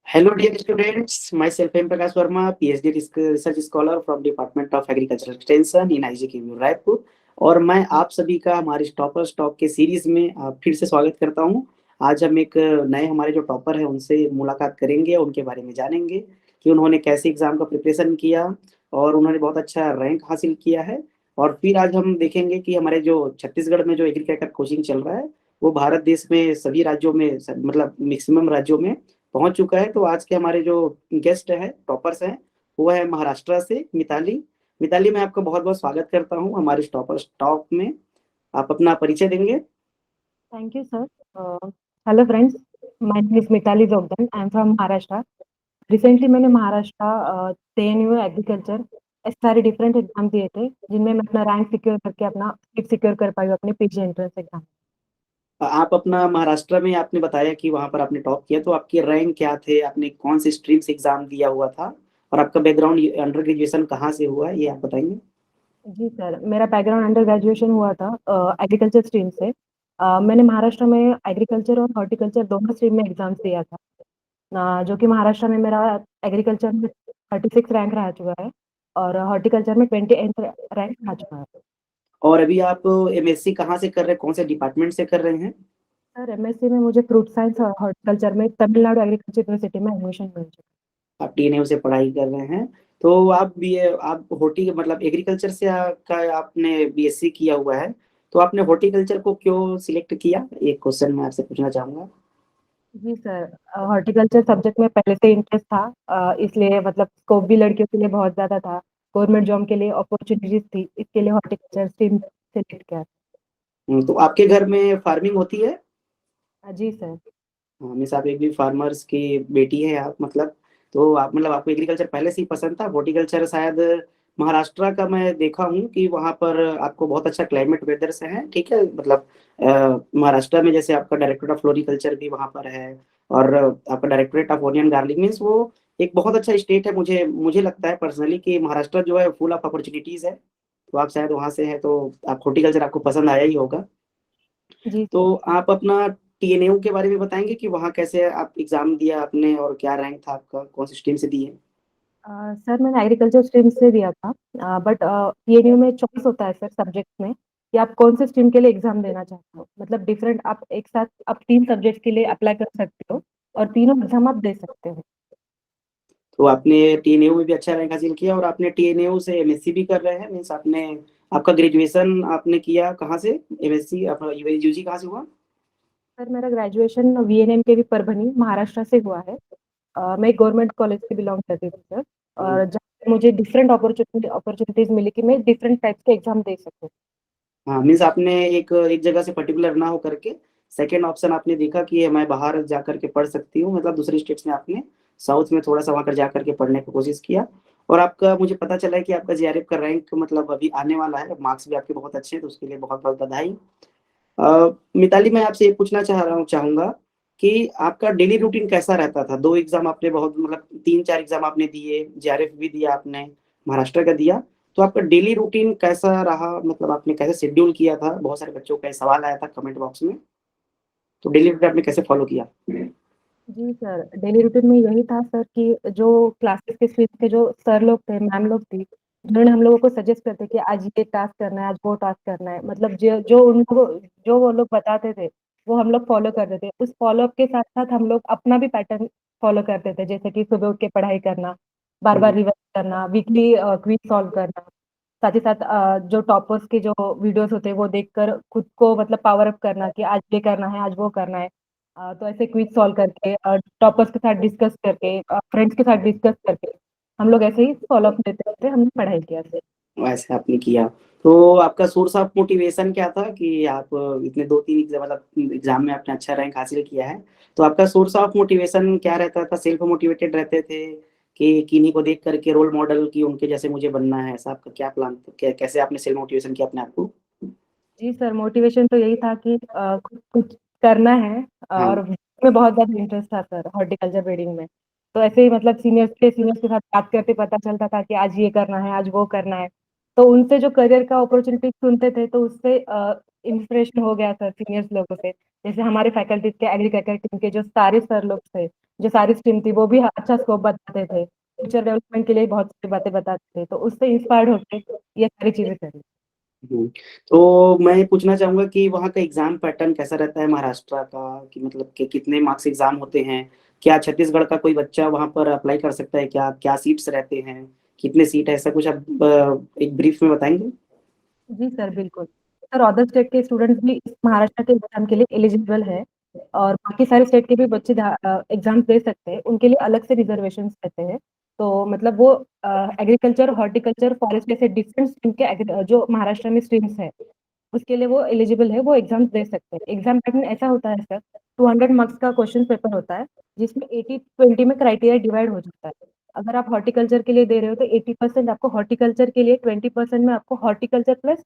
Hello, dear students. Myself, M. Prakash Verma, PhD Research Scholar from Department of Agricultural Extension in IGKU Raipur. और मैं आप सभी का हमारे टॉपर स्टॉक के सीरीज में फिर से स्वागत करता हूं। आज हम एक नए हमारे जो टॉपर हैं उनसे मुलाकात करेंगे, उनके बारे में जानेंगे कि उन्होंने कैसे एग्जाम का प्रिपरेशन किया और उन्होंने बहुत अच्छा रैंक हासिल किया है। और फिर आज हम देखेंगे कि हमारे जो छत्तीसगढ़ में जो एग्रीकल्चर कोचिंग चल रहा है वो भारत देश में सभी राज्यों में मतलब मैक्सिमम राज्यों में पहुंच चुका है। तो आज के हमारे जो गेस्ट हैं, टॉपर्स हैं, वो है महाराष्ट्र से मिताली। मिताली, मैं आपका बहुत बहुत स्वागत करता हूँ हमारे टॉपर टॉप में। आप अपना परिचय देंगे? Thank you, sir. Hello, friends. My name is Mitali Jogdan. I am from Maharashtra. Recently, मैंने महाराष्ट्र TNU एग्रीकल्चर ऐसे सारे डिफरेंट एग्जाम दिए थे जिनमें मैं अपना रैंक सिक्योर करके अपना सीट सिक्योर कर पाई हूँ अपने पीजी एंट्रेंस एग्जाम। आप अपना महाराष्ट्र में आपने बताया कि वहां पर आपने टॉप किया, तो आपके रैंक क्या थे? आपने कौन सी स्ट्रीम से एग्जाम दिया हुआ था और आपका बैकग्राउंड अंडर ग्रेजुएशन कहाँ से हुआ है, ये आप बताएंगे? जी सर, मेरा बैकग्राउंड अंडर ग्रेजुएशन हुआ था एग्रीकल्चर स्ट्रीम से। मैंने महाराष्ट्र में एग्रीकल्चर और हॉर्टिकल्चर दोनों स्ट्रीम में एग्जाम्स दिया था। जो कि महाराष्ट्र में मेरा एग्रीकल्चर में 36 रैंक रह चुका है और हॉर्टिकल्चर में 28 रैंक रह चुका है। और अभी आप एमएससी कहाँ से कर रहे हैं, कौन से डिपार्टमेंट से कर रहे हैं? सर एमएससी में मुझे फ्रूट साइंस और हॉर्टिकल्चर में तमिलनाडु एग्रीकल्चर यूनिवर्सिटी में एडमिशन मिल चुका आप टीएनयू से पढ़ाई कर रहे हैं, तो आप बी आप होर्टी मतलब एग्रीकल्चर से का आपने बीएससी किया हुआ है, तो आपने हॉर्टिकल्चर को क्यों सिलेक्ट किया? एक क्वेश्चन मैं आपसे पूछना चाहूंगा। है। जी सर, हॉर्टिकल्चर सब्जेक्ट में पहले से इंटरेस्ट था, इसलिए मतलब स्कोप भी लड़कियों के लिए बहुत ज़्यादा था। गवर्नमेंट जॉब के लिए अपॉर्चुनिटीज थी, इसके लिए हॉर्टिकल्चर स्ट्रीम सेलेक्ट किया। तो आपके घर में फार्मिंग होती है? जी सर। हाँ, मिस आप एक भी फार्मर्स की बेटी है आप, मतलब तो आप मतलब आपको एग्रीकल्चर पहले से ही पसंद था? हॉर्टिकल्चर शायद महाराष्ट्र का मैं देखा हूँ कि वहाँ पर आपको बहुत अच्छा क्लाइमेट वेदर से है, ठीक है, मतलब महाराष्ट्र में जैसे आपका डायरेक्टरेट ऑफ फ्लोरिकल्चर भी वहाँ पर है और आपका directorate of onion garlic, means वो एक बहुत अच्छा स्टेट है। मुझे मुझे लगता है पर्सनली कि महाराष्ट्र जो है फुल ऑफ अपॉर्चुनिटीज है। तो आप शायद वहाँ से हैं, तो आप हॉर्टिकल्चर आपको पसंद आया ही होगा। जी तो सर। आप अपना टीएनयू के बारे में बताएंगे कि वहाँ कैसे आप एग्जाम दिया आपने और क्या रैंक था आपका, कौन सी स्ट्रीम से दिए? सर मैंने एग्रीकल्चर स्ट्रीम से दिया था, बट पीएनयू में चॉइस होता है सर सब्जेक्ट में कि आप कौन से स्ट्रीम के लिए एग्जाम देना चाहते हो। मतलब डिफरेंट आप एक साथ आप 3 सब्जेक्ट के लिए अप्लाई कर सकते हो और तीनों एग्जाम आप दे सकते हो। तो आपने टीएनयू में भी अच्छा रैंक हासिल किया और आपने टीएनयू से एमएससी भी कर रहे हैं, मीन्स आपने आपका ग्रेजुएशन आपने किया कहाँ से? एमएससी आपका यूजी कहाँ से हुआ? सर मेरा ग्रेजुएशन वीएनएम के भी परभनी महाराष्ट्र से हुआ है। मैं एक गवर्नमेंट कॉलेज से बिलोंग करती थी सर, और जहाँ पे मुझे डिफरेंट अपॉर्चुनिटीज मिली कि मैं डिफरेंट टाइप्स के एग्जाम दे सकूँ। हाँ, मीन्स आपने एक एक जगह से पर्टिकुलर ना हो करके सेकेंड ऑप्शन आपने देखा कि ये मैं बाहर जा करके पढ़ सकती हूँ, मतलब दूसरी स्टेट्स में आपने साउथ में थोड़ा सा वहाँ कर जा करके पढ़ने की कोशिश किया। और आपका मुझे पता चला है कि आपका जीआरएफ का रैंक मतलब अभी आने वाला है, मार्क्स भी आपके बहुत अच्छे हैं, तो उसके लिए बहुत बहुत बधाई। मिताली, मैं आपसे ये पूछना चाहूंगा कि आपका डेली रूटीन कैसा रहता था? दो एग्जाम आपने बहुत मतलब तीन चार एग्जाम आपने दिए, जीआरएफ भी दिया आपने, महाराष्ट्र का दिया, तो आपका डेली रूटीन कैसा रहा? मतलब आपने कैसे शेड्यूल किया था? बहुत सारे बच्चों का सवाल आया था कमेंट बॉक्स में, तो डेली रूटीन आपने कैसे फॉलो किया? जी सर, डेली रूटीन में यही था सर कि जो क्लासेस के स्विच के जो सर लोग थे, मैम लोग थी, जिन्होंने हम लोगों को सजेस्ट करते कि आज ये टास्क करना है, आज वो टास्क करना है, मतलब जो जो उनको जो वो लोग बताते थे वो हम लोग फॉलो करते थे। उस फॉलो अप के साथ साथ हम लोग अपना भी पैटर्न फॉलो करते थे, जैसे कि सुबह उठ के पढ़ाई करना, बार बार हम्म, रिवाइज करना, वीकली क्विज सॉल्व करना, साथ ही साथ जो टॉपर्स के जो वीडियोस होते हैं वो देखकर खुद को मतलब पावर अप करना कि आज ये करना है, आज वो करना है। तो ऐसे क्विज सॉल्व करके टॉपर्स के साथ डिस्कस करके, फ्रेंड्स के साथ डिस्कस करके हम लोग ऐसे ही फॉलो अप लेते लेते हमने पढ़ाई किया सर। वैसे आपने किया, तो आपका सोर्स ऑफ मोटिवेशन क्या था कि आप इतने दो तीन एग्जाम मतलब एग्जाम में आपने अच्छा रैंक हासिल किया है, तो आपका सोर्स ऑफ मोटिवेशन क्या रहता था? सेल्फ मोटिवेटेड रहते थे कि किन्हीं को देख करके रोल मॉडल की उनके जैसे मुझे बनना है, ऐसा आपका क्या प्लान था? कैसे आपने सेल्फ मोटिवेशन किया अपने आप को? जी सर, मोटिवेशन तो यही था कि कुछ कुछ करना है, हाँ। और में बहुत ज़्यादा इंटरेस्ट था सर हॉर्टिकल्चर ब्रीडिंग में। तो ऐसे ही मतलब सीनियर्स के साथ बात करते पता चलता था कि आज ये करना है, आज वो करना है। तो उनसे जो करियर का अपॉर्चुनिटी सुनते थे तो उससे इंस्पिरेशन हो गया सर सीनियर्स लोगों से। जैसे हमारे फैकल्टीज के एग्रीकल्चर टीम के जो सारे सर लोग थे, जो सारी स्ट्रीम थी वो भी अच्छा स्कोप बताते थे, फ्यूचर डेवलपमेंट के लिए बहुत सारी बातें बताते थे, तो उससे इंस्पायर्ड होके ये सारी चीज़ें करी। हुँ। तो मैं पूछना चाहूँगा कि वहाँ का एग्ज़ाम पैटर्न कैसा रहता है महाराष्ट्र का? कि मतलब कि कितने मार्क्स एग्ज़ाम होते हैं? क्या छत्तीसगढ़ का कोई बच्चा वहाँ पर अप्लाई कर सकता है क्या? क्या सीट्स रहते हैं? कितने सीट है? ऐसा कुछ आप एक ब्रीफ में बताएँगे? जी सर, बिल्कुल। सर अदर स्टेट के स्टूडेंट्स भी इस महाराष्ट्र के एग्ज़ाम के लिए एलिजिबल है और बाकी सारे स्टेट के भी बच्चे एग्ज़ाम दे सकते हैं, उनके लिए अलग से रिज़र्वेशंस रहते हैं। तो मतलब वो एग्रीकल्चर, हॉर्टिकल्चर, फॉरेस्ट जैसे डिफरेंट स्ट्रीम के जो महाराष्ट्र में स्ट्रीम्स है, उसके लिए वो एलिजिबल है, वो एग्ज़ाम्स दे सकते हैं। एग्ज़ाम पैटर्न ऐसा होता है सर, 200 मार्क्स का क्वेश्चन पेपर होता है, जिसमें 80-20 में क्राइटेरिया डिवाइड हो जाता है। अगर आप हॉर्टिकल्चर के लिए दे रहे हो तो 80% आपको हॉर्टिकल्चर के लिए, 20% में आपको हॉर्टिकल्चर प्लस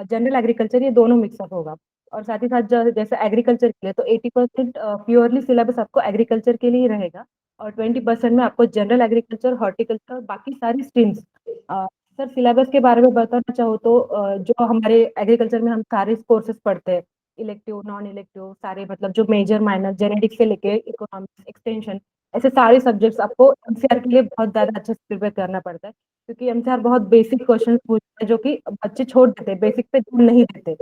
जनरल एग्रीकल्चर ये दोनों मिक्स अप होगा। और साथ ही साथ जैसे एग्रीकल्चर के लिए तो 80% प्योरली सिलेबस आपको एग्रीकल्चर के लिए ही रहेगा और 20% में आपको जनरल एग्रीकल्चर, हॉर्टिकल्चर और बाकी सारी स्ट्रीम्स अ, सर सिलेबस के बारे में बताना चाहूँ तो जो हमारे एग्रीकल्चर में हम सारे कोर्सेज़ पढ़ते हैं, इलेक्टिव, नॉन इलेक्टिव सारे मतलब जो मेजर माइनर जेनेटिक्स से लेके इकोनॉमिक्स, एक्सटेंशन ऐसे सारे सब्जेक्ट्स आपको एमसीआर के लिए बहुत ज़्यादा अच्छे से प्रिपेयर करना पड़ता है, क्योंकि एमसीआर बहुत बेसिक क्वेश्चंस पूछता है जो कि बच्चे छोड़ देते हैं, बेसिक पे ध्यान नहीं देते।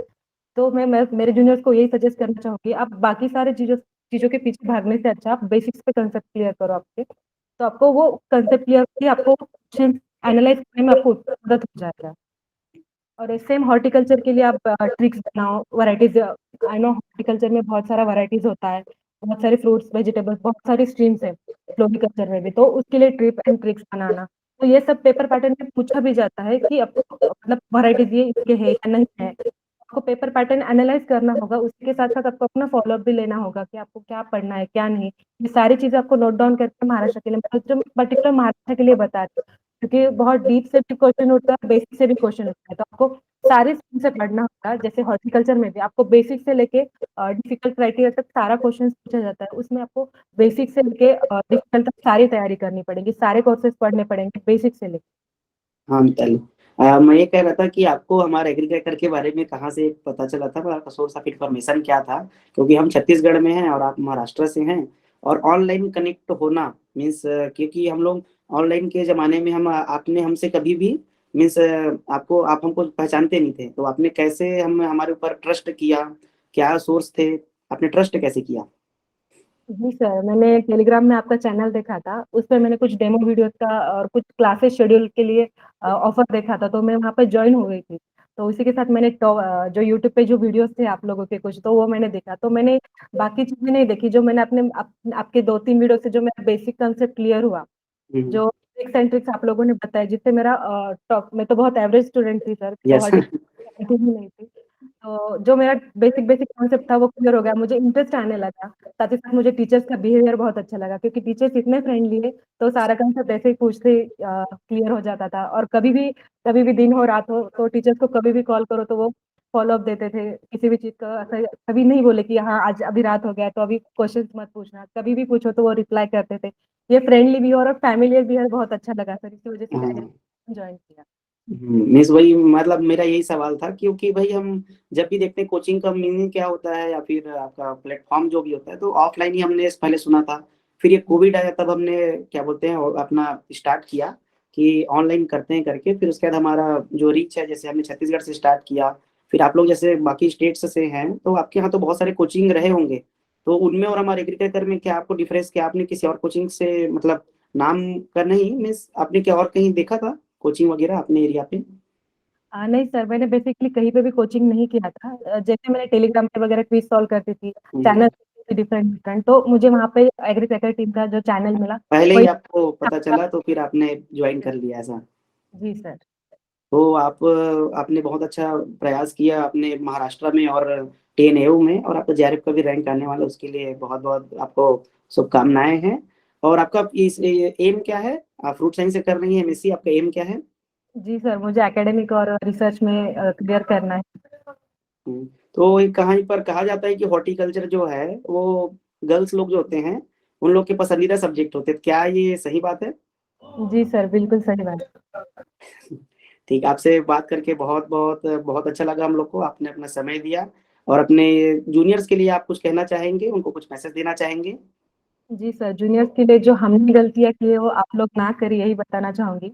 तो मैं मेरे जूनियर्स को यही सजेस्ट करना चाहूँगी, आप बाकी सारे चीज़ों चीज़ों के पीछे भागने से अच्छा आप बेसिक्स पे कांसेप्ट क्लियर करो आपके, तो आपको वो कांसेप्ट क्लियर होके आपको क्वेश्चन एनालाइज़ करने में आपको मदद हो जाएगा। और सेम हॉर्टिकल्चर के लिए आप ट्रिक्स बनाओ, वैराइटीज़ आई नो हॉर्टिकल्चर में बहुत सारा वैराइटीज़ होता है, बहुत सारे फ्रूट्स, वेजिटेबल्स, बहुत सारी स्ट्रीम्स हैं, फ्लोरिकल्चर में भी, तो उसके लिए टिप एंड ट्रिक्स बनाना। तो ये सब पेपर पैटर्न में पूछा भी जाता है कि आपको मतलब वैराइटीज़ ये इसके है या नहीं है। आपको पेपर पैटर्न एनालाइज़ करना होगा, उसी के साथ-साथ आपको अपना फ़ॉलो-अप भी लेना होगा कि आपको क्या पढ़ना है, क्या नहीं। ये सारी चीज़ें आपको नोट डाउन करके महाराष्ट्र के लिए मतलब जो पर्टिकुलर महाराष्ट्र के लिए बता रही हूँ, क्योंकि बहुत डीप से भी क्वेश्चन उठता है, बेसिक से भी क्वेश्चन उठता है, तो आपको सारे स्ट्रीम से पढ़ना होगा। जैसे हॉर्टिकल्चर में भी आपको बेसिक से लेके डिफिकल्ट क्राइटेरिया तक सारा क्वेश्चन पूछा जाता है। उसमें आपको बेसिक से लेके डिफिकल्ट तक सारी तैयारी करनी पड़ेगी, सारे कोर्सेज़ पढ़ने पड़ेंगे बेसिक से लेके। हाँ, मिताली। मैं ये कह रहा था कि आपको हमारे एग्रीकल्चर के बारे में कहाँ से पता चला था? आपका सोर्स ऑफ इन्फॉर्मेशन क्या था? क्योंकि हम छत्तीसगढ़ में हैं और आप महाराष्ट्र से हैं और ऑनलाइन कनेक्ट होना मीन्स क्योंकि हम लोग ऑनलाइन के ज़माने में हम आपने हमसे कभी भी मीन्स आपको आप हमको पहचानते नहीं थे, तो आपने कैसे हम हमारे ऊपर ट्रस्ट किया? क्या सोर्स थे? आपने ट्रस्ट कैसे किया? जी सर, मैंने टेलीग्राम में आपका चैनल देखा था, उसपे मैंने कुछ डेमो वीडियोज़ का और कुछ क्लासेस शेड्यूल के लिए ऑफ़र देखा था, तो मैं वहाँ पे जॉइन हो गई थी। तो उसी के साथ मैंने जो यूट्यूब पे जो वीडियोज़ थे आप लोगों के कुछ, तो वो मैंने देखा। तो मैंने बाकी चीज़ें नहीं देखी, जो मैंने अपने आपके 2-3 वीडियो से जो मेरा बेसिक कांसेप्ट क्लियर हुआ, हुँ, हुँ। जो ट्रिक्स एंड ट्रिक्स आप लोगों ने बताए, जिससे मेरा टॉप मैं तो बहुत एवरेज स्टूडेंट थी सर, तो यस। ही नहीं थी। तो जो मेरा बेसिक बेसिक कॉन्सेप्ट था वो क्लियर हो गया, मुझे इंटरेस्ट आने लगा। साथ ही साथ मुझे टीचर्स का बिहेवियर बहुत अच्छा लगा क्योंकि टीचर्स इतने फ्रेंडली है, तो सारा कॉन्सेप्ट ऐसे ही पूछते क्लियर हो जाता था और कभी भी दिन हो रात हो, तो टीचर्स को कभी भी कॉल करो तो वो फ़ॉलो अप देते थे। किसी भी चीज़ का ऐसा कभी नहीं बोले कि हाँ, आज अभी रात हो गया है तो अभी क्वेश्चन्स मत पूछना, कभी भी पूछो तो वो रिप्लाई करते थे। ये फ्रेंडली बिहेवियर और फैमिलियर बिहेवियर बहुत अच्छा लगा सर, इसी वजह से मैंने हाँ। जॉइन किया। मीन्स वही मतलब मेरा यही सवाल था क्योंकि भाई हम जब भी देखते हैं कोचिंग का मीनिंग क्या होता है या फिर आपका प्लेटफॉर्म जो भी होता है तो ऑफलाइन ही हमने पहले सुना था। फिर ये कोविड आया तब हमने क्या बोलते हैं और अपना स्टार्ट किया कि ऑनलाइन करते हैं करके फिर उसके बाद हमारा जो रीच है जैसे हमने छत्तीसगढ़ से स्टार्ट किया। फिर आप लोग जैसे बाकी स्टेट्स से हैं तो आपके यहाँ तो बहुत सारे कोचिंग रहे होंगे। तो उनमें और हमारे एग्रीकल्चर में क्या आपको डिफरेंस क्या आपने किसी और कोचिंग से मतलब नाम का नहीं मीन्स आपने क्या और कहीं देखा था? कोचिंग वगैरह अपने एरिया पे? नहीं सर, मैंने बेसिकली कहीं पे भी कोचिंग नहीं किया था। जैसे मैंने टेलीग्राम पे वगैरह क्विज़ सॉल्व करती थी, हुँ, चैनल हुँ। डिफरेंट डिफरेंट, तो मुझे वहाँ पे एग्रीकल्चर टीम का जो चैनल मिला, पहले ही वही आपको पता चला तो फिर आपने जॉइन कर लिया ऐसा। जी सर। तो आपने बहुत अच्छा प्रयास किया अपने महाराष्ट्र में और 10 एयू में और आपका जेआरएफ का भी रैंक आने वाला है उसके लिए बहुत-बहुत आपको शुभकामनाएँ हैं। और आपका इस एम क्या है? आप फ्रूट साइंस से कर रही हैं एमएससी आपका एम क्या है? जी सर, मुझे एकेडमिक और रिसर्च में क्लियर करना है। हुँ, तो ये कहीं पर कहा जाता है कि हॉर्टिकल्चर जो है वो गर्ल्स लोग जो होते हैं, उन लोग के पसंदीदा सब्जेक्ट होते हैं। क्या ये सही बात है? जी सर, बिल्कुल सही बात। ठीक है, आपसे बात करके बहुत अच्छा लगा हम लोग को, आपने अपना समय दिया और अपने जूनियर्स के लिए आप कुछ कहना चाहेंगे, उनको कुछ मैसेज देना चाहेंगे? जी सर, जूनियर्स के लिए जो हमने गलतियाँ की है वो आप लोग ना करें यही बताना चाहूँगी।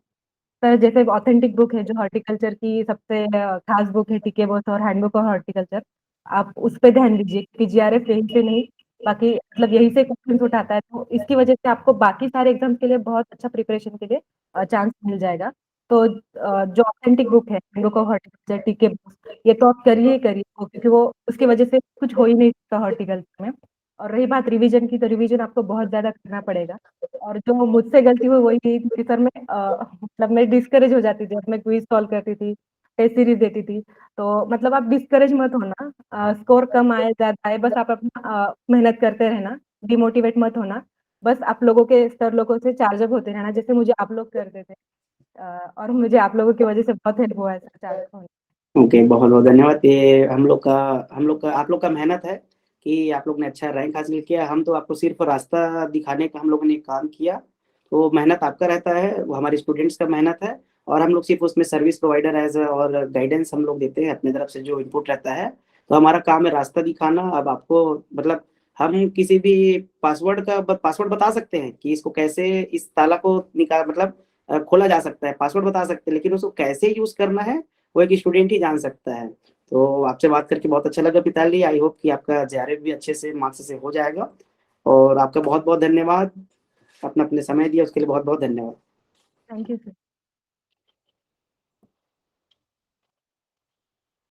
सर जैसे ऑथेंटिक बुक है जो हॉर्टिकल्चर की सबसे खास बुक है टीके बोस और हैंडबुक ऑफ हॉर्टिकल्चर, आप उस पे ध्यान दीजिए क्योंकि जीआरएफ यहीं से नहीं बाकी मतलब यहीं से क्वेश्चंस उठाता है, तो इसकी वजह से आपको बाकी सारे एग्ज़ाम्स के लिए बहुत अच्छा प्रिपरेशन के लिए चांस मिल जाएगा। तो जो ऑथेंटिक बुक है हैंडबुक ऑफ हॉर्टिकल्चर टीके बोस, ये तो आप करिए ही करिए क्योंकि वो उसकी वजह से कुछ हो ही नहीं सकता हॉर्टिकल्चर में। और रही बात रिवीजन की, तो रिवीजन आपको बहुत ज़्यादा करना पड़ेगा और जो मुझसे गलती हुई वही थी क्योंकि सर मैं मतलब मैं डिस्करेज हो जाती थी जब मैं क्विज़ सॉल्व करती थी, टेस्ट सीरीज़ देती थी। तो मतलब आप डिस्करेज मत होना, स्कोर कम आए, ज़्यादा आए, बस आप अपना मेहनत करते रहना, डिमोटिवेट मत होना। बस आप लोगों के सर लोगों से चार्ज अप होते रहना, जैसे मुझे आप लोग करते थे। और मुझे आप लोगों की वजह से बहुत हेल्प हुआ है सर चार्ज अप होने। ओके, बहुत-बहुत धन्यवाद। ये हम लोग का आप लोग का मेहनत है कि आप लोग ने अच्छा रैंक हासिल किया। हम तो आपको सिर्फ़ रास्ता दिखाने का हम लोगों ने काम किया। तो मेहनत आपका रहता है, वो हमारे स्टूडेंट्स का मेहनत है और हम लोग सिर्फ़ उसमें सर्विस प्रोवाइडर और गाइडेंस हम लोग देते हैं अपनी तरफ से जो इनपुट रहता है। तो हमारा काम है रास्ता दिखाना। अब आपको मतलब हम किसी भी पासवर्ड बता सकते हैं कि इसको कैसे इस ताला को खोला जा सकता है, पासवर्ड बता सकते हैं, लेकिन उसको कैसे यूज़ करना है वो एक स्टूडेंट ही जान सकता है। तो आपसे बात करके बहुत अच्छा लगा मिताली। आई होप कि आपका जेआरएफ भी अच्छे से मार्क्स से हो जाएगा और आपका बहुत-बहुत धन्यवाद। अपना अपने समय दिया उसके लिए बहुत-बहुत धन्यवाद। Thank you sir.